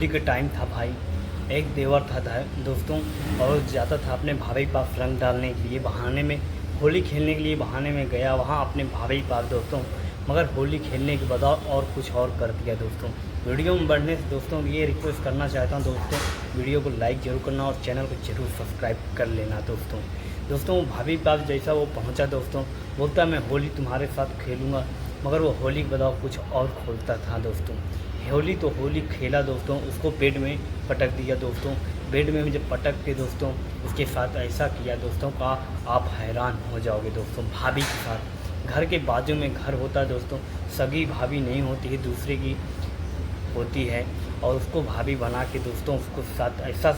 होली का टाइम था भाई। एक देवर था दोस्तों, और जाता था अपने भाभी के पास रंग डालने के लिए, बहाने में होली खेलने के लिए बहाने में गया वहाँ अपने भाभी के पास दोस्तों। मगर होली खेलने के बाद और कुछ और कर दिया दोस्तों। वीडियो में बढ़ने से दोस्तों ये रिक्वेस्ट करना चाहता हूँ दोस्तों, वीडियो को लाइक ज़रूर करना और चैनल को ज़रूर सब्सक्राइब कर लेना दोस्तों। दोस्तों भाभी के पास जैसा वो पहुँचा दोस्तों, बोलता मैं होली तुम्हारे साथ खेलूँगा, मगर वो होली के बाद कुछ और खोलता था दोस्तों। होली तो होली खेला दोस्तों, उसको बेड में पटक दिया दोस्तों। बेड में जब पटक के दोस्तों उसके साथ ऐसा किया दोस्तों का आप हैरान हो जाओगे दोस्तों। भाभी के साथ घर के बाजू में घर होता है दोस्तों, सगी भाभी नहीं होती है, दूसरे की होती है, और उसको भाभी बना के दोस्तों उसको साथ ऐसा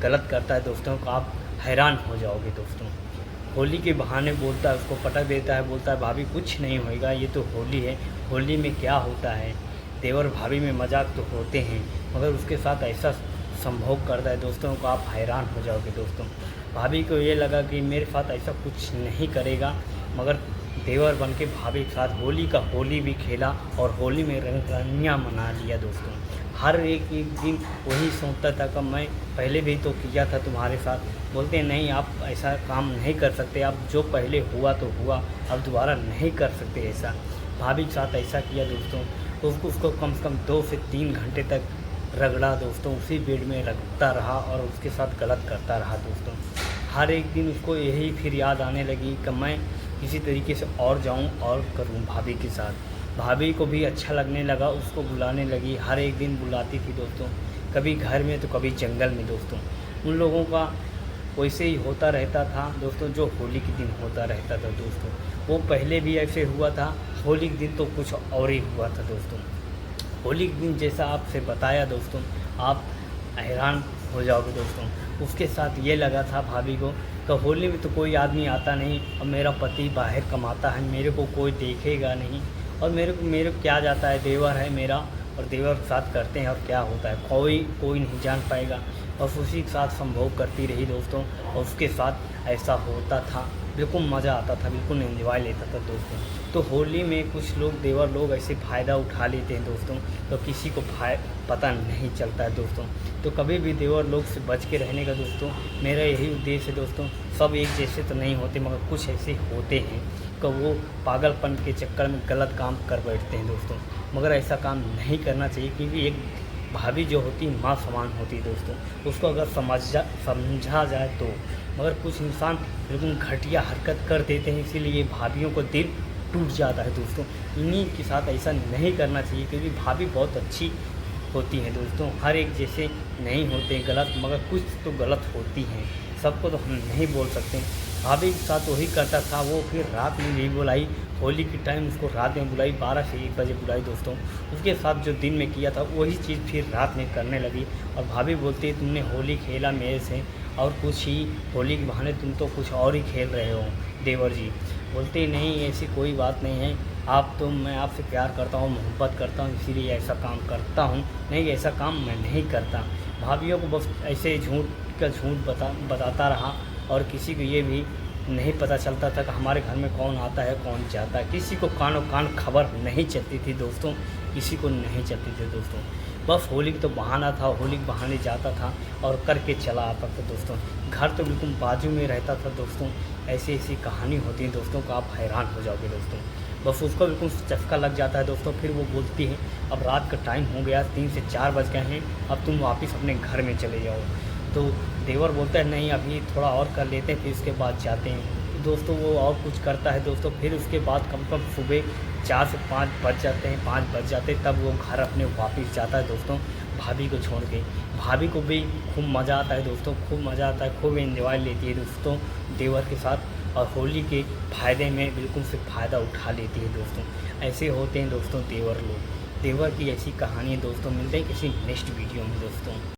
गलत करता है दोस्तों का आप हैरान हो जाओगे दोस्तों। होली के बहाने बोलता है, उसको पटक देता है, बोलता है भाभी कुछ नहीं होएगा, ये तो होली है, होली में क्या होता है। देवर भाभी में मजाक तो होते हैं, मगर उसके साथ ऐसा संभोग करता है दोस्तों को आप हैरान हो जाओगे दोस्तों। भाभी को ये लगा कि मेरे साथ ऐसा कुछ नहीं करेगा, मगर देवर बन के भाभी के साथ होली का होली भी खेला और होली में रंगरलियाँ मना लिया दोस्तों। हर एक दिन वही सोचता था कि मैं पहले भी तो किया था तुम्हारे साथ। बोलते नहीं आप ऐसा काम नहीं कर सकते, आप जो पहले हुआ तो हुआ, अब दोबारा नहीं कर सकते ऐसा। भाभी के साथ ऐसा किया दोस्तों, तो उसको कम से कम 2 से 3 घंटे तक रगड़ा दोस्तों, उसी बेड में रखता रहा और उसके साथ गलत करता रहा दोस्तों। हर एक दिन उसको यही फिर याद आने लगी कि मैं किसी तरीके से और जाऊं और करूं भाभी के साथ। भाभी को भी अच्छा लगने लगा, उसको बुलाने लगी, हर एक दिन बुलाती थी दोस्तों, कभी घर में तो कभी जंगल में दोस्तों। उन लोगों का वैसे ही होता रहता था दोस्तों, जो होली के दिन होता रहता था दोस्तों। वो पहले भी ऐसे हुआ था, होली के दिन तो कुछ और ही हुआ था दोस्तों। होली के दिन जैसा आपसे बताया दोस्तों, आप हैरान हो जाओगे दोस्तों। उसके साथ ये लगा था भाभी को तो होली में तो कोई आदमी आता नहीं, और मेरा पति बाहर कमाता है, मेरे को कोई देखेगा नहीं, और मेरे को क्या जाता है, देवर है मेरा, और देवर के साथ करते हैं और क्या होता है, कोई नहीं जान पाएगा। और उसी के साथ संभोग करती रही दोस्तों, और उसके साथ ऐसा होता था, बिल्कुल मज़ा आता था, बिल्कुल एंजॉय लेता था दोस्तों। तो होली में कुछ लोग देवर लोग ऐसे फ़ायदा उठा लेते हैं दोस्तों, तो किसी को पता नहीं चलता है दोस्तों। तो कभी भी देवर लोग से बच के रहने का दोस्तों मेरा यही उद्देश्य है दोस्तों। सब एक जैसे तो नहीं होते, मगर कुछ ऐसे होते हैं कि वो पागलपन के चक्कर में गलत काम कर बैठते हैं दोस्तों। मगर ऐसा काम नहीं करना चाहिए, क्योंकि एक भाभी जो होती माँ समान होती है दोस्तों, उसको अगर समझा जाए तो। मगर कुछ इंसान बिल्कुल घटिया हरकत कर देते हैं, इसीलिए भाभीयों को दिल टूट जाता है दोस्तों। इन्हीं के साथ ऐसा नहीं करना चाहिए, क्योंकि भाभी बहुत अच्छी होती हैं दोस्तों, हर एक जैसे नहीं होते गलत, मगर कुछ तो गलत होती हैं, सबको तो हम नहीं बोल सकते। भाभी के साथ वही करता था वो, फिर रात में भी बुलाई, होली के टाइम उसको रात में बुलाई, 12 से 1 बजे बुलाई दोस्तों। उसके साथ जो दिन में किया था वही चीज़ फिर रात में करने लगी, और भाभी बोलती है तुमने होली खेला मेरे से, और कुछ ही होली के बहाने तुम तो कुछ और ही खेल रहे हो देवर जी। बोलते नहीं ऐसी कोई बात नहीं है, मैं आपसे प्यार करता हूँ, मोहब्बत करता हूँ, इसीलिए ऐसा काम करता हूँ, नहीं ऐसा काम मैं नहीं करता। भाभीयों को बस ऐसे झूठ बताता रहा, और किसी को ये भी नहीं पता चलता था कि हमारे घर में कौन आता है कौन जाता है, किसी को कानो कान खबर नहीं चलती थी दोस्तों, किसी को नहीं चलती थी दोस्तों। बस होली का तो बहाना था, होली के बहाने जाता था और करके चला आता था दोस्तों। घर तो बिल्कुल बाजू में रहता था दोस्तों। ऐसी ऐसी कहानी होती है दोस्तों का आप हैरान हो जाओगे दोस्तों। बस उसको बिल्कुल चस्का लग जाता है दोस्तों, फिर वो बोलती है अब रात का टाइम हो गया, 3 से 4 बज गए हैं, अब तुम वापस अपने घर में चले जाओ। तो देवर बोलता है नहीं अभी थोड़ा और कर लेते हैं, फिर उसके बाद जाते हैं दोस्तों। वो और कुछ करता है दोस्तों, फिर उसके बाद कम से कम सुबह 4 से 5 बज जाते हैं, 5 बज जाते हैं, तब वो घर अपने वापस जाता है दोस्तों, भाभी को छोड़ के। भाभी को भी खूब मज़ा आता है दोस्तों, खूब मज़ा आता है, खूब एंजॉय लेती है दोस्तों देवर के साथ, और होली के फ़ायदे में बिल्कुल से फ़ायदा उठा लेती है दोस्तों। ऐसे होते हैं दोस्तों देवर लोग। देवर की ऐसी कहानी दोस्तों, मिलते हैं किसी नेक्स्ट वीडियो में दोस्तों।